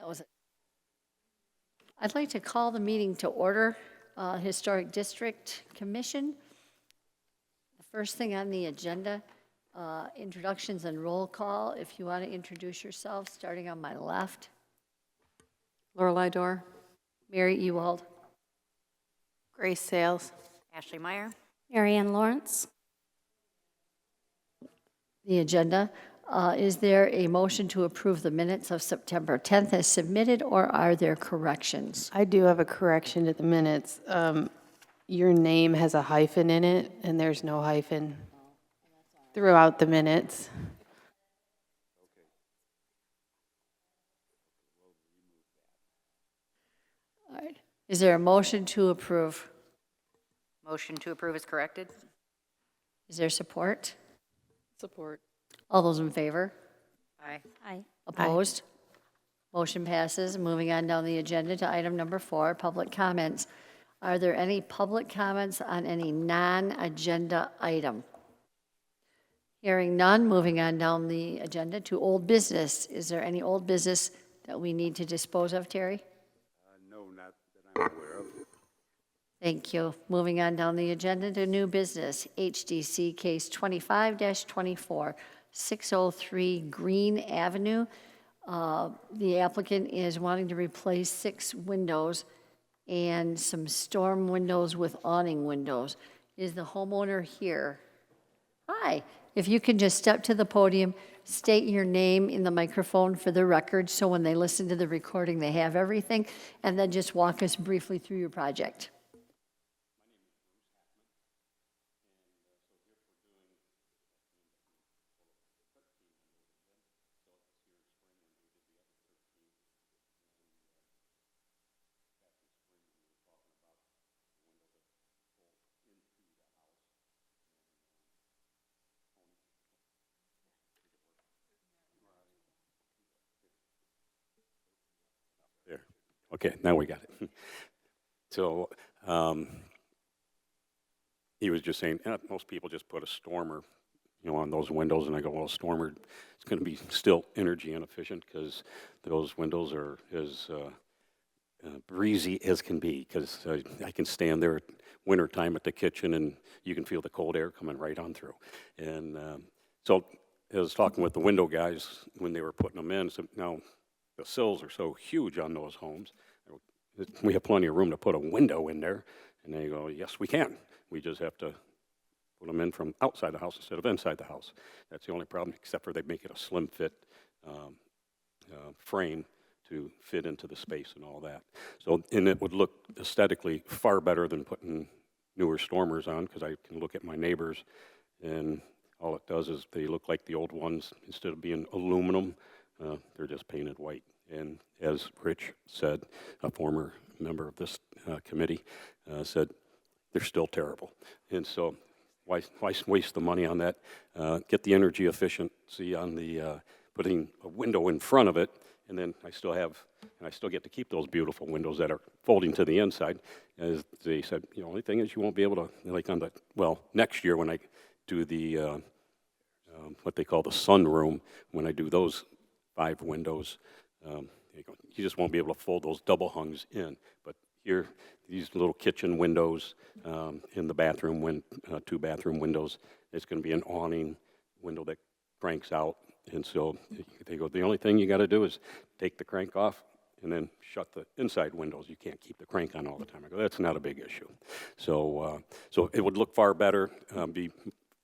Was it? I'd like to call the meeting to order, Historic District Commission. The first thing on the agenda, introductions and roll call. If you want to introduce yourself, starting on my left. Lorelei Dorr. Mary Ewald. Grace Sales. Ashley Meyer. Marianne Lawrence. The agenda. Is there a motion to approve the minutes of September 10th as submitted, or are there corrections? I do have a correction to the minutes. Your name has a hyphen in it, and there's no hyphen throughout the minutes. All right. Is there a motion to approve? Motion to approve is corrected. Is there support? Support. All those in favor? Aye. Aye. Opposed? Motion passes. Moving on down the agenda to item number 4, public comments. Are there any public comments on any non-agenda item? Hearing none, moving on down the agenda to old business. Is there any old business that we need to dispose of, Terry? No, not that I'm aware of. Thank you. Moving on down the agenda to new business, HDC case 25-24, 603 Green Avenue. The applicant is wanting to replace 6 windows and some storm windows with awning windows. Is the homeowner here? Hi. If you can just step to the podium, state your name in the microphone for the record, so when they listen to the recording, they have everything, and then just walk us briefly through your project. There. Okay, now we got it. So he was just saying, most people just put a stormer, on those windows, and I go, well, stormer, it's going to be still energy inefficient because those windows are as breezy as can be, because I can stand there at wintertime at the kitchen and you can feel the cold air coming right on through. And so I was talking with the window guys when they were putting them in. So now the sills are so huge on those homes. We have plenty of room to put a window in there. And they go, yes, we can. We just have to put them in from outside the house instead of inside the house. That's the only problem, except for they make it a slim fit frame to fit into the space and all that. So, and it would look aesthetically far better than putting newer stormers on, because I can look at my neighbors and all it does is they look like the old ones. Instead of being aluminum, they're just painted white. And as Rich said, a former member of this committee said, they're still terrible. And so why waste the money on that? Get the energy efficiency on the putting a window in front of it, and then I still get to keep those beautiful windows that are folding to the inside. As they said, the only thing is you won't be able to, next year when I do the, what they call the sunroom, when I do those 5 windows, you just won't be able to fold those double hungs in. But here, these little kitchen windows in the bathroom, 2 bathroom windows, it's going to be an awning window that cranks out. And so they go, the only thing you got to do is take the crank off and then shut the inside windows. You can't keep the crank on all the time. I go, that's not a big issue. So it would look far better, be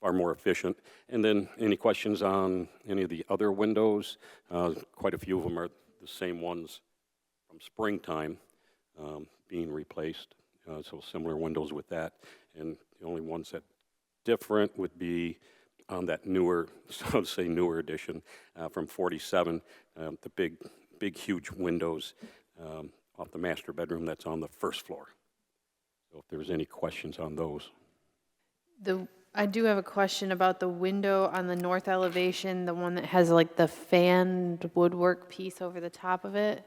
far more efficient. And then any questions on any of the other windows? Quite a few of them are the same ones from springtime being replaced. So similar windows with that. And the only ones that different would be on that newer, so to say newer edition from 47, the big, huge windows off the master bedroom that's on the first floor. So if there's any questions on those. I do have a question about the window on the north elevation, the one that has like the fanned woodwork piece over the top of it.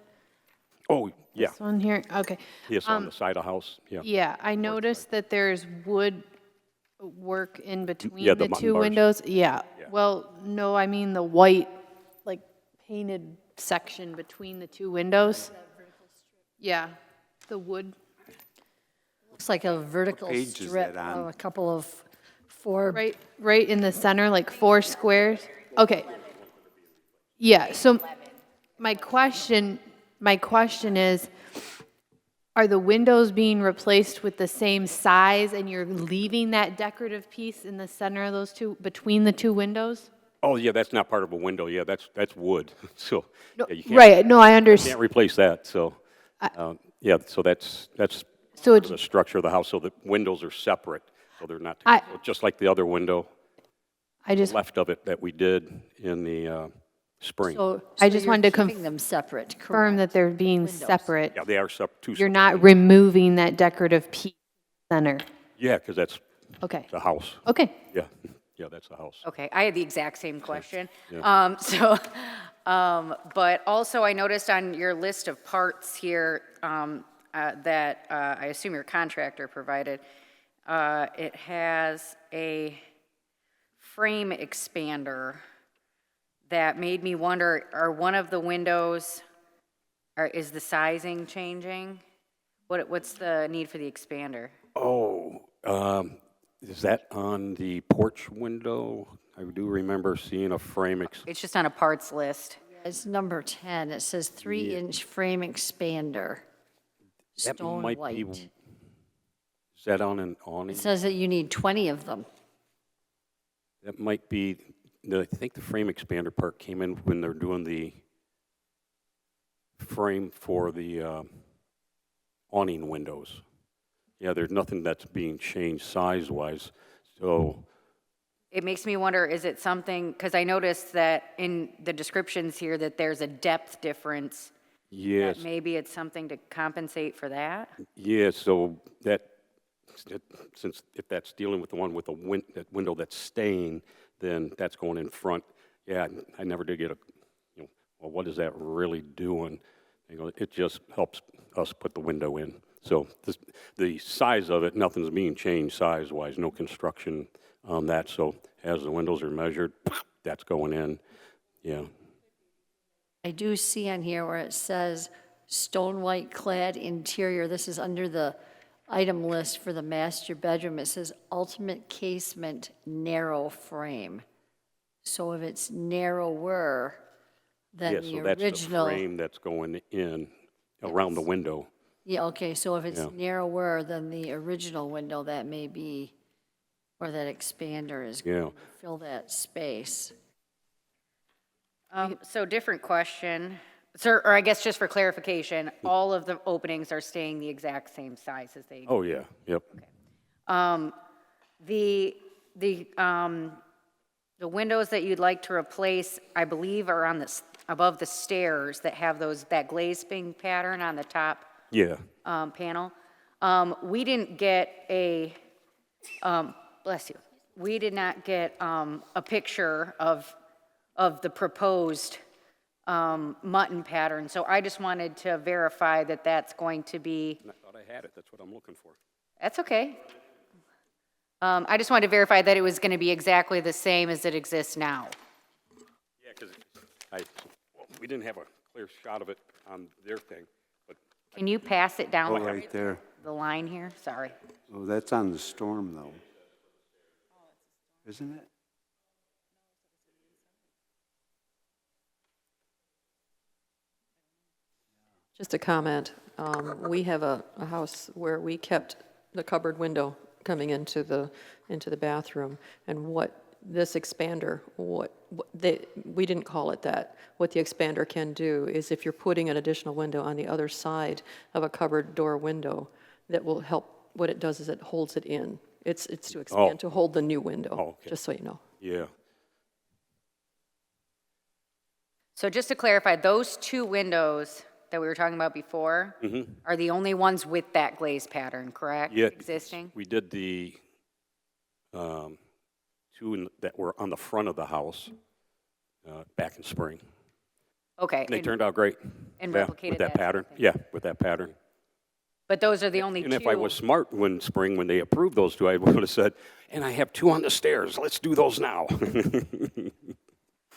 Oh, yeah. This one here? Okay. Yes, on the side of the house, yeah. Yeah, I noticed that there's wood work in between the the mutton 2 bars. windows. Yeah. Yeah. Well, no, I mean the white, like painted section between the two windows. Yeah, the wood. Looks like a vertical page is strip that on? of a couple of four. Right in the center, like 4 squares? Okay. Yeah, so my question is, are the windows being replaced with the same size and you're leaving that decorative piece in the center of those two, between the two windows? Oh, yeah, that's not part of a window, yeah, that's wood, so, No, yeah, you can't, right, no, I understand. can't replace that, so, yeah, so that's So part it's, of the structure of the house, so the windows are separate, so they're not, I- so just like the other window, I just, left of it that we did in the spring. So I just you're wanted to keeping them separate, confirm correct? that they're being Windows. separate. Yeah, they are two You're separate not windows. removing that decorative piece center. Yeah, because that's Okay, the house, okay. yeah, yeah, that's the house. Okay, I had the exact same question. Yeah. But also I noticed on your list of parts here that I assume your contractor provided, it has a frame expander that made me wonder, are one of the windows, is the sizing changing? What's the need for the expander? Oh, is that on the porch window? I do remember seeing a frame It's just on a parts list. It's number 10. It says 3-inch frame expander, that stone might white. be, is that on an awning? It says that you need 20 of them. That might be, I think the frame expander part came in when they're doing the frame for the awning windows. Yeah, there's nothing that's being changed size-wise, so, It makes me wonder, is it something, because I noticed that in the descriptions here that there's a depth difference. yes, That maybe it's something to compensate for that? yeah, so since if that's dealing with the one with the that window that's staying, then that's going in front. Yeah, I never did get well, what is that really doing? It just helps us put the window in. So the size of it, nothing's being changed size-wise, no construction on that. So as the windows are measured, that's going in, yeah. I do see on here where it says stone white clad interior. This is under the item list for the master bedroom. It says ultimate casement narrow frame. So if it's narrower than Yeah, the so that's the original. frame that's going in around the window. Yeah, okay, so if it's Yeah. narrower than the original window, that may be where that expander is going Yeah. to fill that space. So different question. Sir, or I guess just for clarification, all of the openings are staying the exact same size as they. Oh, yeah, yep. The windows that you'd like to replace, I believe, are on this, above the stairs that have that glazing pattern on the top Yeah, panel. We didn't get bless you, we did not get a picture of the proposed mutton pattern, so I just wanted to verify that that's going to be, I thought I had it, that's what I'm looking for. that's okay. I just wanted to verify that it was going to be exactly the same as it exists now. Yeah, because we didn't have a clear shot of it on their thing, but Can you pass it down Oh, right there. the line here? Sorry. Oh, that's on the storm, though. Isn't it? Just a comment. We have a house where we kept the cupboard window coming into the bathroom, and what this expander, we didn't call it that. What the expander can do is if you're putting an additional window on the other side of a cupboard door window, that will help. What it does is it holds it in. It's to expand, to hold the new window, Oh, okay. just so you know. yeah. So just to clarify, those two windows that we were talking about before are the only ones with that glaze pattern, correct? Yeah, Existing? we did the two that were on the front of the house back in spring. Okay. And they turned out great. and Yeah, replicated with that that pattern. same thing. Yeah, with that pattern. But those are the only And two. if I was smart when they approved those two, I would have said, and I have two on the stairs, let's do those now.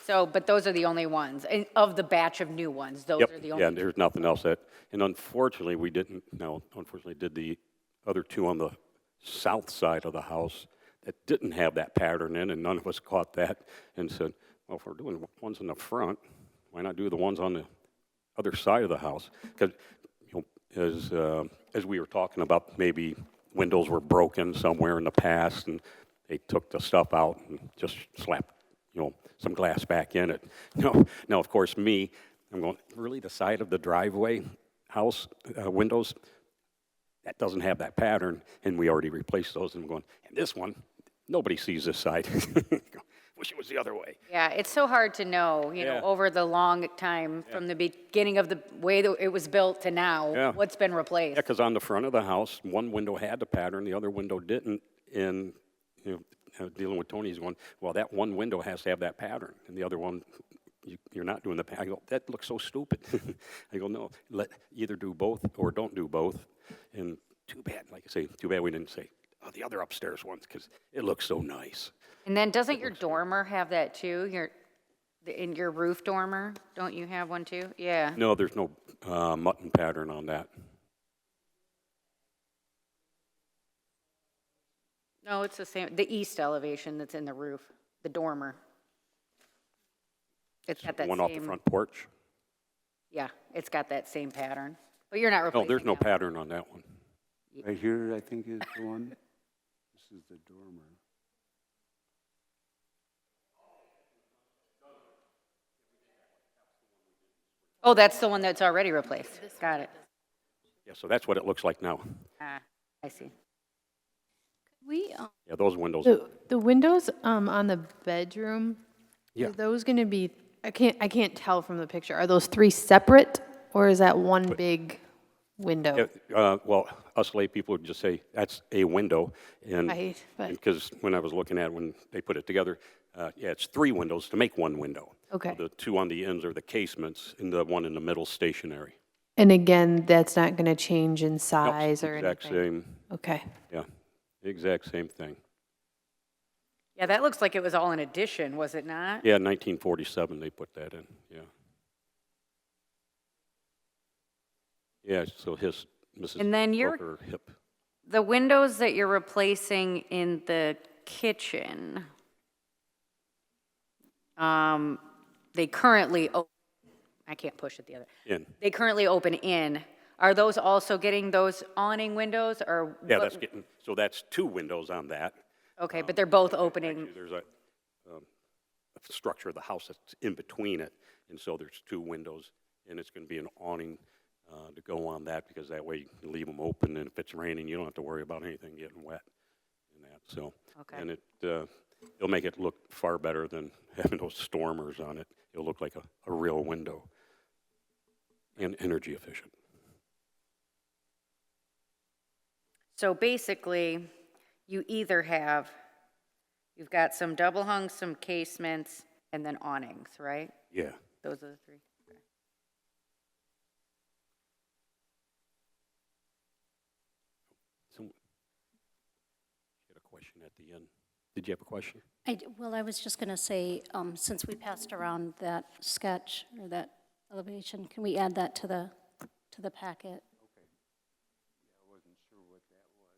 So, but those are the only ones, and of the batch of new ones, those Yep, are the yeah, only. and there's nothing else that, and unfortunately, we didn't, no, unfortunately did the other two on the south side of the house that didn't have that pattern in, and none of us caught that, and said, well, if we're doing ones in the front, why not do the ones on the other side of the house? Because, you know, as we were talking about, maybe windows were broken somewhere in the past, and they took the stuff out and just slapped, you know, some glass back in it. No, now, of course, I'm going, really, the side of the driveway house windows, that doesn't have that pattern, and we already replaced those, and I'm going, and this one, nobody sees this side. Wish it was the other way. Yeah, it's so hard to know, you know, Yeah. over the long time, from the beginning of the way that it was built to now, Yeah. what's been replaced. Yeah, because on the front of the house, one window had the pattern, the other window didn't, and, you know, dealing with Tony's going, well, that one window has to have that pattern, and the other one, you're not doing the pattern. I go, that looks so stupid. I go, no, either do both or don't do both, and too bad, like I say, too bad we didn't say, oh, the other upstairs ones, because it looks so nice. And then doesn't your dormer have that too? In your roof dormer, don't you have one too? Yeah. No, there's no mutton pattern on that. No, it's the same, the east elevation that's in the roof, the dormer. It's got that One off the same, front porch. yeah, it's got that same pattern. But you're not No, replacing there's no that. pattern on that one. Right here, I think is the one. This is the dormer. Oh, that's the one that's already replaced. Got it. Yeah, so that's what it looks like now. Ah, I see. We, Yeah, those windows. the windows on the bedroom, Yeah. are those going to be, I can't tell from the picture. Are those three separate, or is that one big window? Well, us lay people would just say, that's a window. And Right, but- because when I was looking at it, when they put it together, yeah, it's three windows to make one window. Okay. The two on the ends are the casements, and the one in the middle stationary. And again, that's not going to change in Nope, size or exact anything? same, Okay. yeah, exact same thing. Yeah, that looks like it was all an addition, was it not? Yeah, 1947 they put that in, yeah. Yeah, so Mrs. And then you're- Brooker hip. The windows that you're replacing in the kitchen, they currently, I can't push it the other. In. They currently open in. Are those also getting those awning windows or? Yeah, what- that's getting, so that's two windows on that. Okay, but they're both opening. Actually, there's a structure of the house that's in between it, and so there's two windows, and it's going to be an awning to go on that, because that way you can leave them open, and if it's raining, you don't have to worry about anything getting wet in that, so. Okay. And it'll make it look far better than having those stormers on it. It'll look like a real window, and energy efficient. So basically, you either you've got some double hung, some casements, and then awnings, right? Yeah. Those are the three. Okay. So, you had a question at the end. Did you have a question? Well, I was just going to say, since we passed around that sketch or that elevation, can we add that to the packet?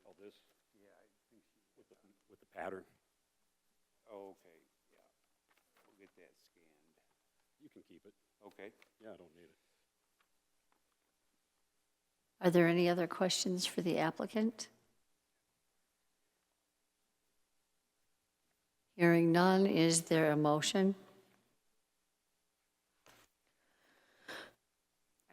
Oh, this? Yeah, I think with the pattern. Oh, okay, yeah. We'll get that scanned. You can keep it. Okay. Yeah, I don't need it. Are there any other questions for the applicant? Hearing none, is there a motion?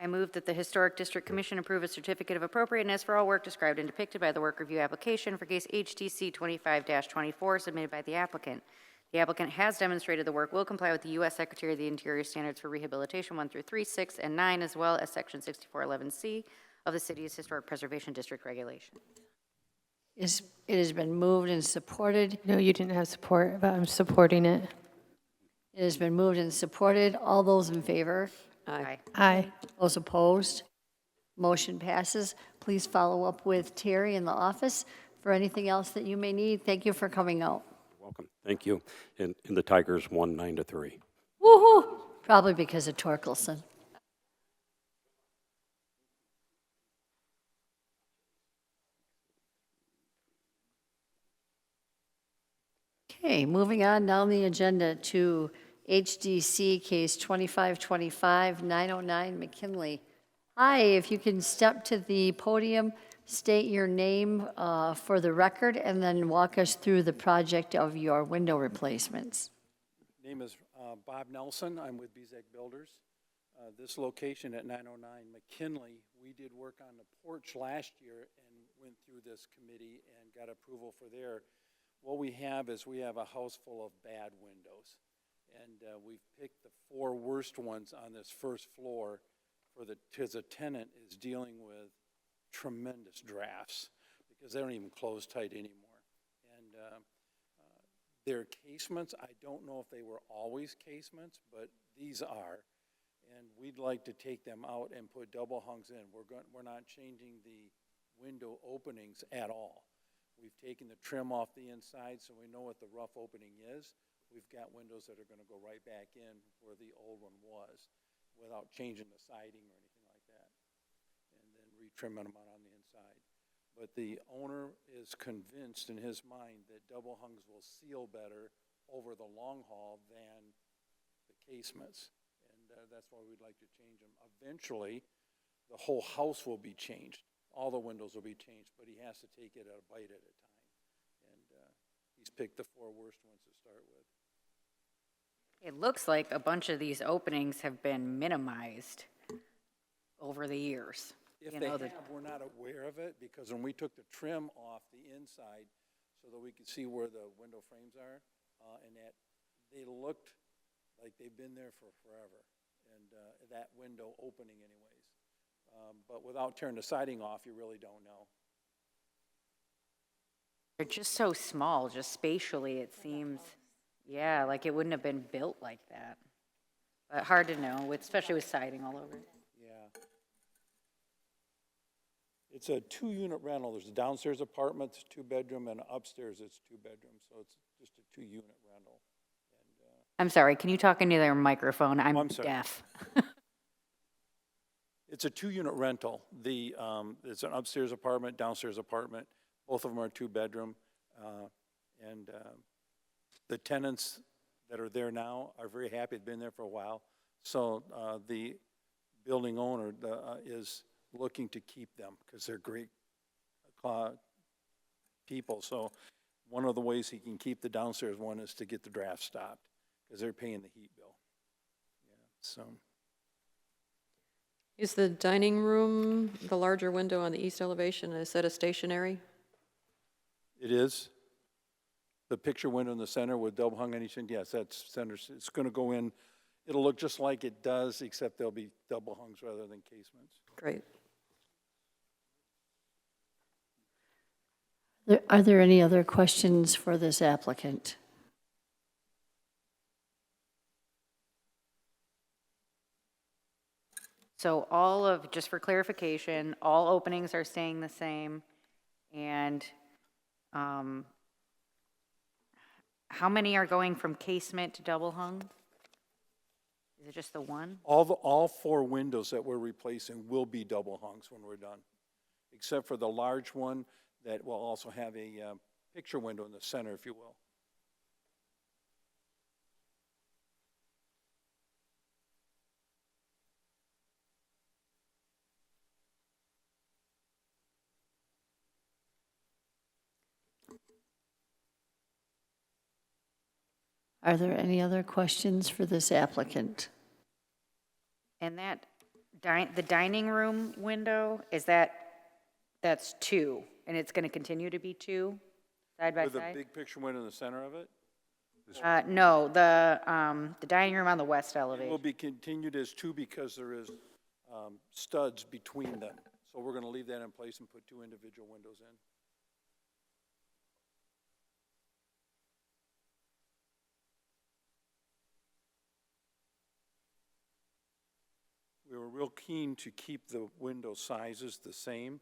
I move that the Historic District Commission approve a certificate of appropriateness for all work described and depicted by the work review application for case HDC 25-24 submitted by the applicant. The applicant has demonstrated the work will comply with the U.S. Secretary of the Interior Standards for Rehabilitation 1 through 3, 6, and 9, as well as Section 6411C of the city's Historic Preservation District Regulation. It has been moved and supported. No, you didn't have support, but I'm supporting it. It has been moved and supported. All those in favor? Aye. Aye. Those opposed? Motion passes. Please follow up with Terry in the office for anything else that you may need. Thank you for coming out. Welcome. Thank you. And the Tigers won 9-3. Woo-hoo! Probably because of Torkelson. Okay, moving on down the agenda to HDC case 2525-909 McKinley. Hi, if you can step to the podium, state your name for the record, and then walk us through the project of your window replacements. Name is Bob Nelson. I'm with Bezek Builders. This location at 909 McKinley, we did work on the porch last year and went through this committee and got approval for there. What we have is we have a house full of bad windows. And we've picked the 4 worst ones on this first floor because the tenant is dealing with tremendous drafts because they don't even close tight anymore. And their casements, I don't know if they were always casements, but these are. And we'd like to take them out and put double hungs in. We're not changing the window openings at all. We've taken the trim off the inside so we know what the rough opening is. We've got windows that are going to go right back in where the old one was without changing the siding or anything like that, and then retrimming them out on the inside. But the owner is convinced in his mind that double hungs will seal better over the long haul than the casements, and that's why we'd like to change them. Eventually, the whole house will be changed. All the windows will be changed, but he has to take it a bite at a time. And he's picked the 4 worst ones to start with. It looks like a bunch of these openings have been minimized over the years. If You they know, have, we're not aware of it, because when we took the trim off the inside so that we could see where the window frames are, and that they looked like they've been there for forever, and that window opening anyways. But without tearing the siding off, you really don't know. They're just so small, just spatially, it seems, yeah, like it wouldn't have been built like that. But hard to know, especially with siding all over it. Yeah. It's a 2-unit rental. There's a downstairs apartment, it's 2-bedroom, and upstairs it's 2 bedrooms. So it's just a 2-unit rental. And, I'm sorry, can you talk into their microphone? I'm sorry. deaf. It's a 2-unit rental. It's an upstairs apartment, downstairs apartment. Both of them are 2-bedroom. And the tenants that are there now are very happy. They've been there for a while. So the building owner is looking to keep them because they're great people. So one of the ways he can keep the downstairs one is to get the draft stopped because they're paying the heat bill. Yeah, so. Is the dining room, the larger window on the east elevation, is that a stationary? It is. The picture window in the center with double hung on each end, yes, that's center. It's going to go in. It'll look just like it does, except there'll be double hungs rather than casements. Great. Are there any other questions for this applicant? So just for clarification, all openings are staying the same, and how many are going from casement to double hung? Is it just the one? All 4 windows that we're replacing will be double hungs when we're done, except for the large one that will also have a picture window in the center, if you will. Are there any other questions for this applicant? And that, the dining room window, that's 2, and it's going to continue to be 2, side by With a side? big picture window in the center of it, No, the dining room on the west it will elevation. be continued as 2 because there is studs between them. So we're going to leave that in place and put 2 individual windows in. We were real keen to keep the window sizes the same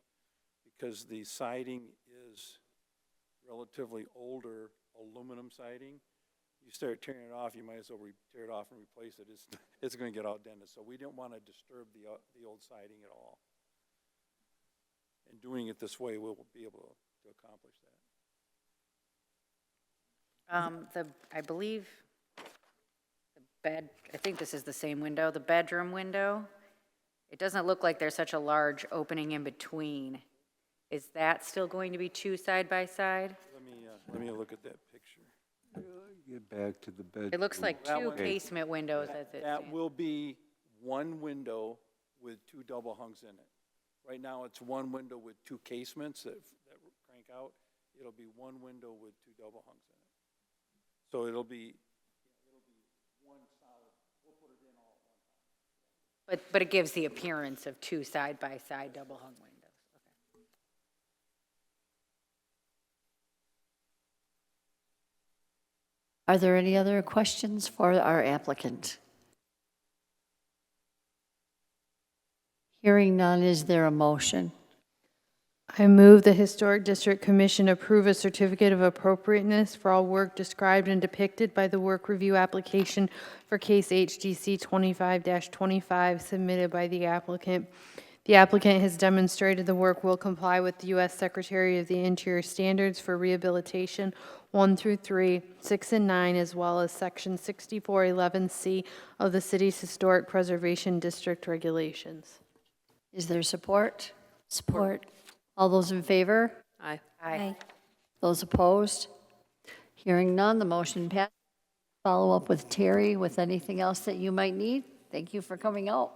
because the siding is relatively older aluminum siding. you start tearing it off, you might as well tear it off and replace it. It's going to get all dented. So we didn't want to disturb the old siding at all. And doing it this way, we'll be able to accomplish that. I believe I think this is the same window, the bedroom window. It doesn't look like there's such a large opening in between. Is that still going to be two side by side? Let me look at that picture. Get back to the bed. It looks like That two one- casement windows as it That stands. will be one window with two double hungs in it. Right now, it's one window with two casements that crank out. It'll be one window with two double hungs in it. So it'll be one solid, we'll put it in all at one time. But it gives the appearance of two side by side double hung windows. Okay. Are there any other questions for our applicant? Hearing none, is there a motion? I move the Historic District Commission approve a certificate of appropriateness for all work described and depicted by the work review application for case HDC 25-25 submitted by the applicant. The applicant has demonstrated the work will comply with the U.S. Secretary of the Interior standards for rehabilitation 1 through 3, 6 and 9, as well as Section 6411C of the city's Historic Preservation District regulations. Is there support? Support. All those in favor? Aye. Aye. Those opposed? Hearing none, the motion passes. Follow up with Terry with anything else that you might need. Thank you for coming out.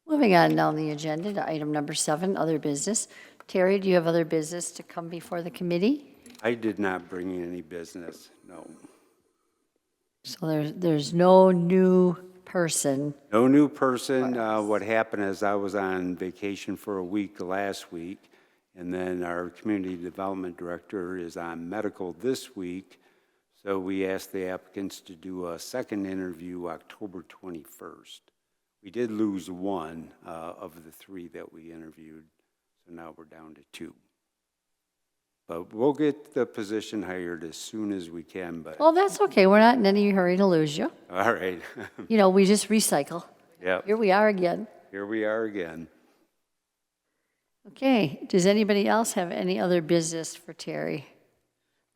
Moving on down the agenda to item number 7, other business. Terry, do you have other business to come before the committee? I did not bring in any business, no. So there's no new person. No new person. What happened is I was on vacation for a week last week, and then our community development director is on medical this week. So we asked the applicants to do a second interview October 21st. We did lose one of the 3 that we interviewed, so now we're down to 2. But we'll get the position hired as soon as we can, but, Well, that's okay. We're not in any hurry to lose you. all right. You know, we just recycle. Yep, Here we are again. here we are again. Okay, does anybody else have any other business for Terry?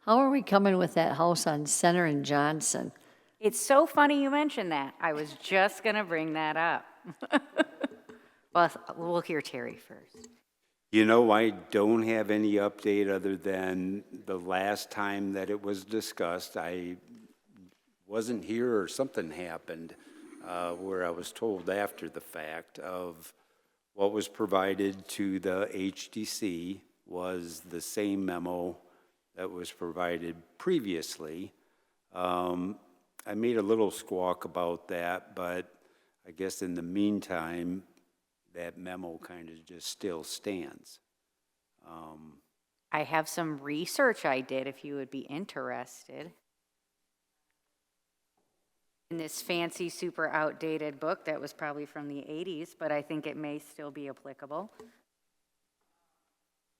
How are we coming with that house on Center and Johnson? It's so funny you mentioned that. I was just going to bring that up. Well, we'll hear Terry first. You know, I don't have any update other than the last time that it was discussed. I wasn't here or something happened where I was told after the fact of what was provided to the HDC was the same memo that was provided previously. I made a little squawk about that, but I guess in the meantime, that memo kind of just still stands. I have some research I did if you would be interested. In this fancy, super outdated book that was probably from the 80s, but I think it may still be applicable.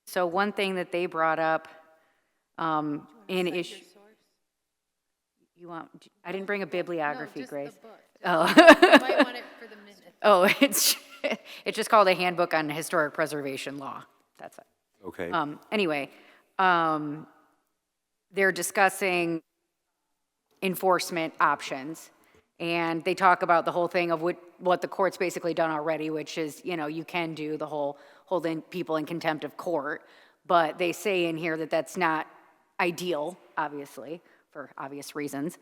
So one thing that they brought up in issue. You want? I didn't bring a bibliography, Grace. Oh. Might want it for the minute. Oh, it's just called a handbook on historic preservation law. That's it. Okay. Anyway, they're discussing enforcement options, and they talk about the whole thing of what the court's basically done already, which is, you know, you can do the whole holding people in contempt of court, but they say in here that that's not ideal, obviously, for obvious reasons.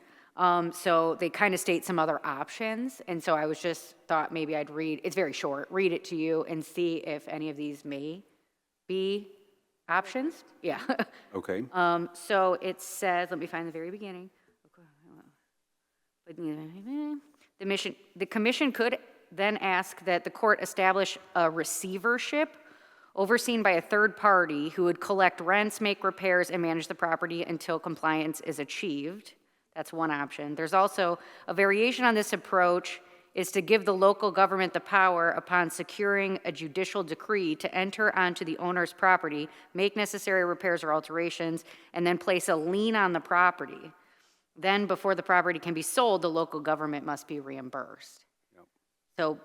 So they kind of state some other options, and so I was just thought maybe I'd read, it's very short, read it to you and see if any of these may be options. Yeah. Okay. So it says, let me find the very beginning. The commission could then ask that the court establish a receivership overseen by a third party who would collect rents, make repairs, and manage the property until compliance is achieved. That's one option. There's also a variation on this approach is to give the local government the power upon securing a judicial decree to enter onto the owner's property, make necessary repairs or alterations, and then place a lien on the property. Then, before the property can be sold, the local government must be reimbursed. So,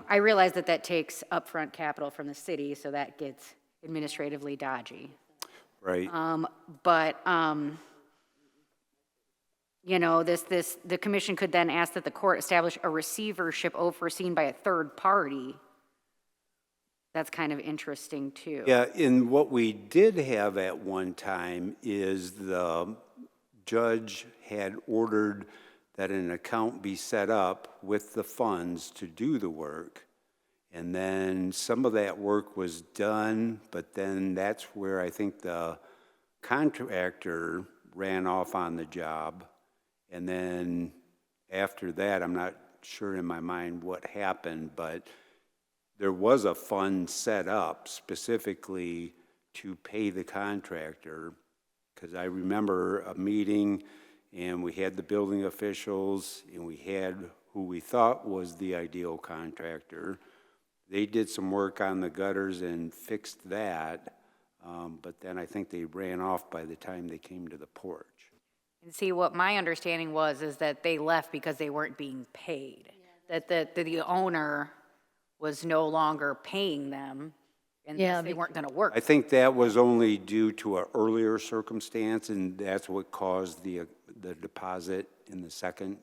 I realize that that takes upfront capital from the city, so that gets administratively dodgy. Right. The commission could then ask that the court establish a receivership overseen by a third party. That's kind of interesting, too. Yeah, and what we did have at one time is the judge had ordered that an account be set up with the funds to do the work. And then some of that work was done, but then that's where I think the contractor ran off on the job. And then after that, I'm not sure in my mind what happened, but there was a fund set up specifically to pay the contractor, because I remember a meeting and we had the building officials and we had who we thought was the ideal contractor. They did some work on the gutters and fixed that, but then I think they ran off by the time they came to the porch. And see, what my understanding is that they left because they weren't being paid. That the owner was no longer paying them, and they weren't going to work. I think that was only due to an earlier circumstance, and that's what caused the deposit in the second.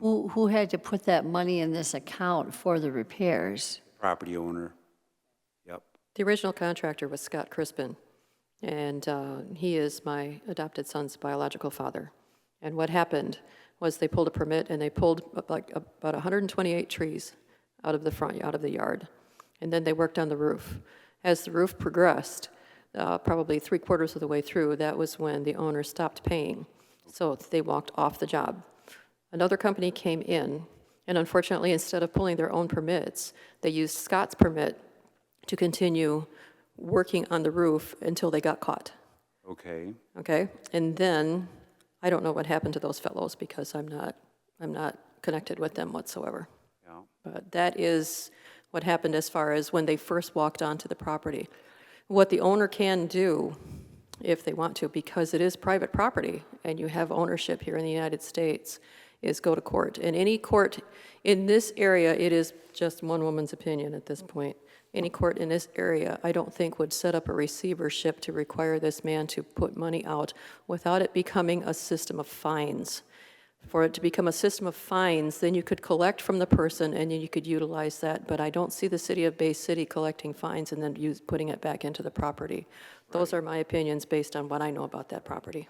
Who had to put that money in this account for the repairs? Property owner. Yep. The original contractor was Scott Crispin, and he is my adopted son's biological father. And what happened was they pulled a permit, and they pulled like about 128 trees out of the yard. And then they worked on the roof. As the roof progressed, probably 3/4 of the way through, that was when the owner stopped paying. So they walked off the job. Another company came in, and unfortunately, instead of pulling their own permits, they used Scott's permit to continue working on the roof until they got caught. Okay. Okay? And then, I don't know what happened to those fellows because I'm not connected with them whatsoever. Yeah. But that is what happened as far as when they first walked onto the property. What the owner can do, if they want to, because it is private property and you have ownership here in the United States, is go to court. And any court in this area, it is just one woman's opinion at this point. Any court in this area, I don't think, would set up a receivership to require this man to put money out without it becoming a system of fines. For it to become a system of fines, then you could collect from the person and then you could utilize that. But I don't see the city of Bay City collecting fines and then putting it back into the property. Those are my opinions based on what I know about that property.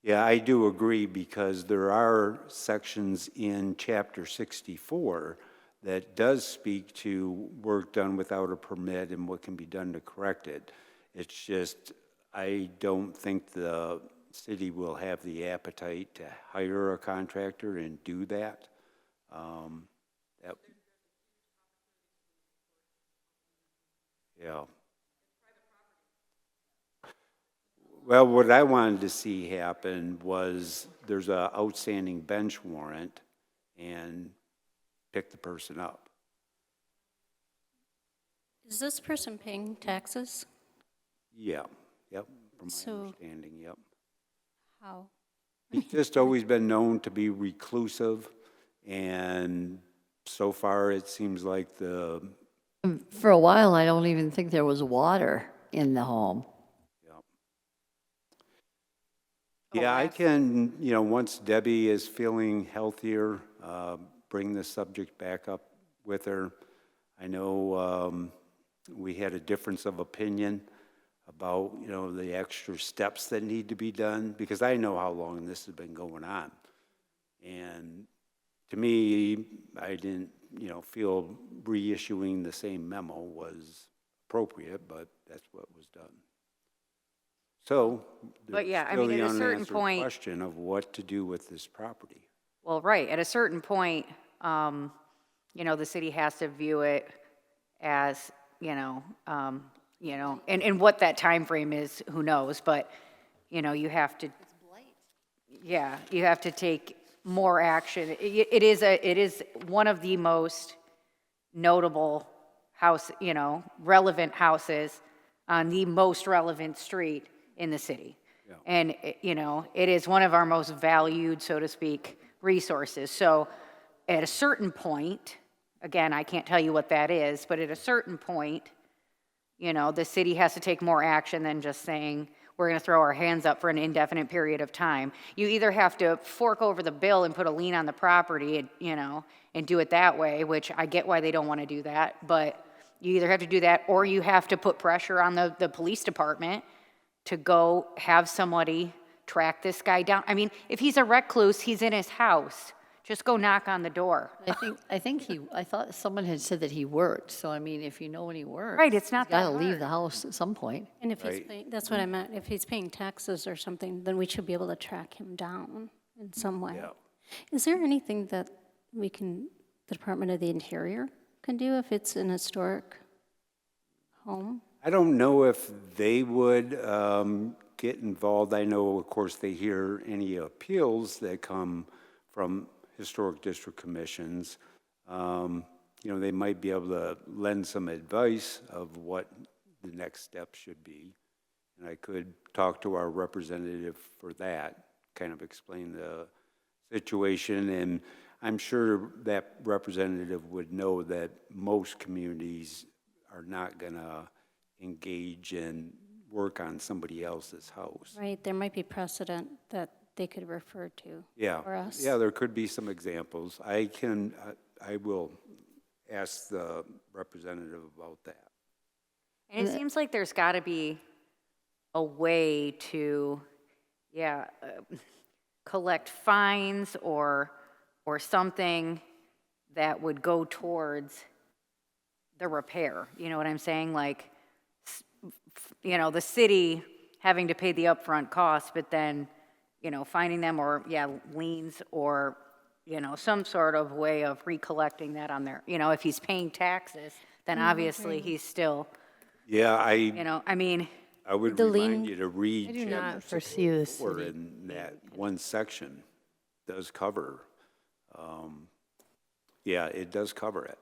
Yeah, I do agree, because there are sections in Chapter 64 that does speak to work done without a permit and what can be done to correct it. It's just, I don't think the city will have the appetite to hire a contractor and do that. Yeah. Well, what I wanted to see happen was there's a outstanding bench warrant and pick the person up. Is this person paying taxes? Yeah, yep, from my So- understanding, yep. How? He's just always been known to be reclusive, and so far it seems like For a while, I don't even think there was water in the home. Yeah, I can, once Debbie is feeling healthier, bring the subject back up with her. I know we had a difference of opinion about, the extra steps that need to be done, because I know how long this has been going on. And to me, I didn't, feel reissuing the same memo was appropriate, but that's what was done. So, But yeah, I there's mean, still at a the certain unanswered point- question of what to do with this property. Well, right, at a certain point, the city has to view it as, and what that time frame is, who knows, but, you have to. Yeah, you have to take more action. It is one of the most notable house, relevant houses on the most relevant street in the city. And, it is one of our most valued, so to speak, resources. So at a certain point, again, I can't tell you what that is, but at a certain point, the city has to take more action than just saying, we're going to throw our hands up for an indefinite period of time. You either have to fork over the bill and put a lien on the property, and do it that way, which I get why they don't want to do that, but you either have to do that or you have to put pressure on the police department to go have somebody track this guy down. I mean, if he's a recluse, he's in his house. Just go knock on the door. I thought someone had said that he worked, so I mean, if you know when he works. Right, it's not he's gotta that leave hard. the house at some point. And if he's paying, that's what I meant, if he's paying taxes or something, then we should be able to track him down in some way. Yeah. Is there anything that the Department of the Interior can do if it's an historic home? I don't know if they would get involved. I know, of course, they hear any appeals that come from historic district commissions. They might be able to lend some advice of what the next step should be. And I could talk to our representative for that, kind of explain the situation. And I'm sure that representative would know that most communities are not going to engage and work on somebody else's house. Right, there might be precedent that they could refer to Yeah. for us. Yeah, there could be some examples. I will ask the representative about that. And it seems like there's got to be a way to, collect fines or something that would go towards the repair. You know what I'm saying? Like, the city having to pay the upfront cost, but then, finding them or, liens or, some sort of way of recollecting that on their, if he's paying taxes, then obviously he's still, Yeah, I would The remind lien- you to read I do chapter not foresee the 64 city. in that one section does cover. It does cover it.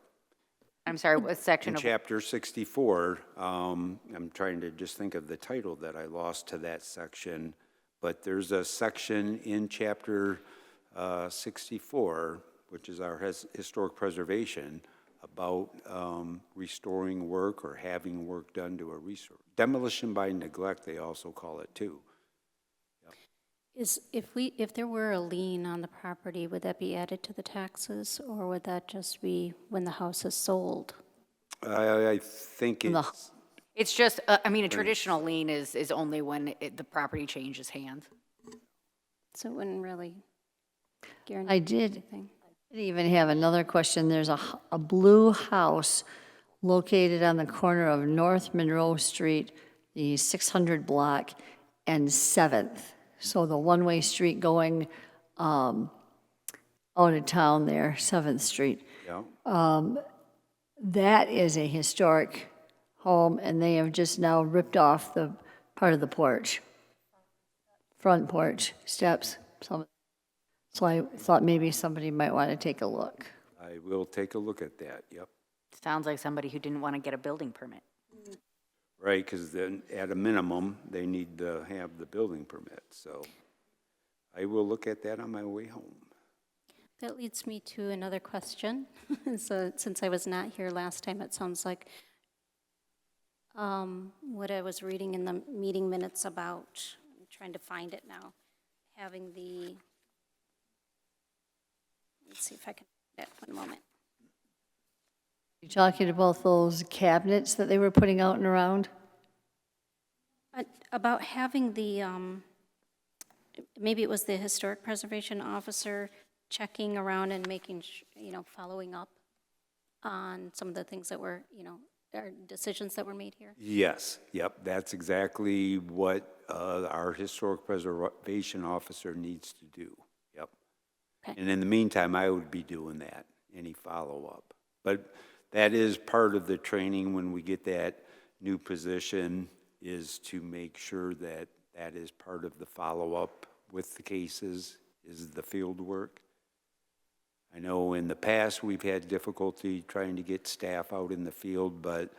I'm sorry, what section In of? chapter 64, I'm trying to just think of the title that I lost to that section, but there's a section in chapter 64, which is our historic preservation, about restoring work or having work done to a resource. Demolition by neglect, they also call it too. If there were a lien on the property, would that be added to the taxes, or would that just be when the house is sold? I think The- it's, It's just, a traditional lien is only when the property changes hands. So it wouldn't really guarantee I did anything. even have another question. There's a blue house located on the corner of North Monroe Street, the 600 block, and 7th. So the one-way street going out of town there, 7th Street. yeah. That is a historic home, and they have just now ripped off the part of the porch, front porch, steps. So I thought maybe somebody might want to take a look. I will take a look at that, yep. Sounds like somebody who didn't want to get a building permit. Right, because then at a minimum, they need to have the building permit, so I will look at that on my way home. That leads me to another question. So since I was not here last time, it sounds like what I was reading in the meeting minutes about, I'm trying to find it now, having let's see if I can find it, 1 moment. You talking about those cabinets that they were putting out and around? About having maybe it was the historic preservation officer checking around and making, following up on some of the things that were, or decisions that were made here? Yes, yep, that's exactly what our historic preservation officer needs to do, yep. Okay. And in the meantime, I would be doing that, any follow-up. But that is part of the training when we get that new position, is to make sure that that is part of the follow-up with the cases, is the field work. I know in the past, we've had difficulty trying to get staff out in the field, but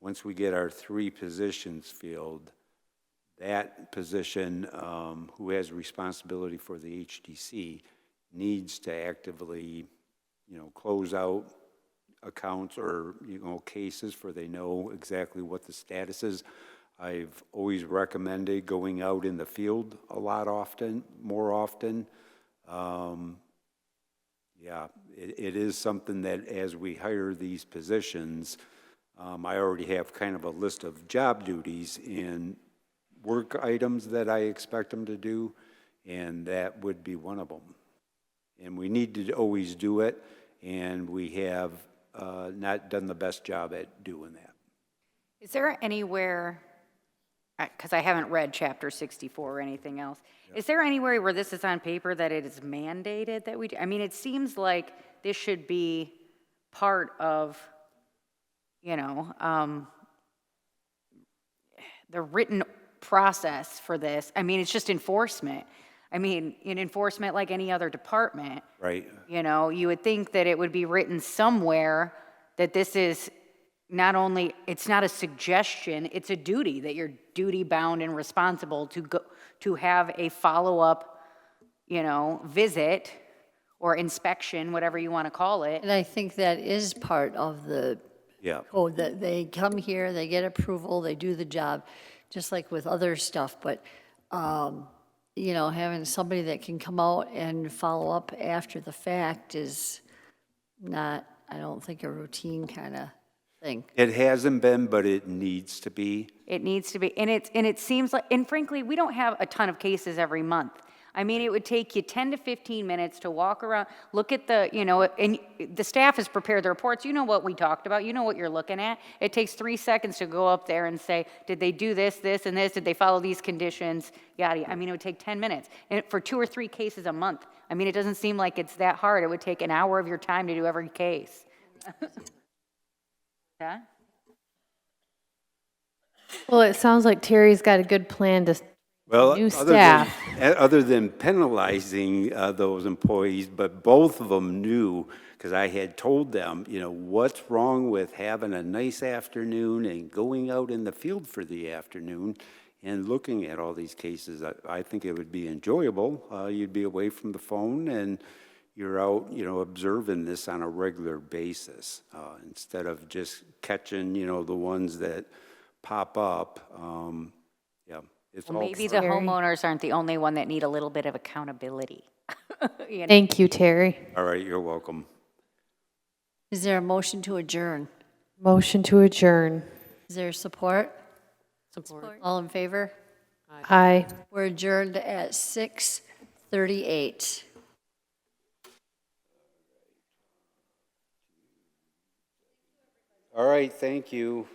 once we get our 3 positions filled, that position, who has responsibility for the HDC, needs to actively, close out accounts or, cases for they know exactly what the status is. I've always recommended going out in the field a lot more often. Yeah, it is something that as we hire these positions, I already have kind of a list of job duties and work items that I expect them to do, and that would be one of them. And we need to always do it, and we have not done the best job at doing that. Is there anywhere, because I haven't read Chapter 64 or anything else, is there anywhere where this is on paper that it is mandated that we do? I mean, it seems like this should be part of, the written process for this. I mean, it's just enforcement. I mean, in enforcement like any other department. Right. You would think that it would be written somewhere that this is not only, it's not a suggestion, it's a duty, that you're duty bound and responsible to have a follow-up, visit or inspection, whatever you want to call it. And I think that is part of the code, that they come here, they get approval, they do the job, just like with other stuff. But, having somebody that can come out and follow up after the fact is not, I don't think, a routine kind of thing. It hasn't been, but it needs to be. It needs to be, and it seems like, and frankly, we don't have a ton of cases every month. I mean, it would take you 10 to 15 minutes to walk around, look at the, and the staff has prepared the reports. You know what we talked about. You know what you're looking at. It takes 3 seconds to go up there and say, did they do this, this, and this? Did they follow these conditions? Yada. I mean, it would take 10 minutes. And for 2 or 3 cases a month. I mean, it doesn't seem like it's that hard. It would take an hour of your time to do every case. Yeah? Well, it sounds like Terry's got a good plan to Well, new staff. Other than penalizing those employees, but both of them knew, because I had told them, what's wrong with having a nice afternoon and going out in the field for the afternoon and looking at all these cases. I think it would be enjoyable. You'd be away from the phone and you're out, observing this on a regular basis instead of just catching, the ones that pop up. It's Well, all maybe the homeowners aren't the only one that need a little bit of accountability. Thank you, Terry. All right, you're welcome. Is there a motion to adjourn? Motion to adjourn. Is there support? Support. All in favor? Aye. We're adjourned at 6:38. All right, thank you.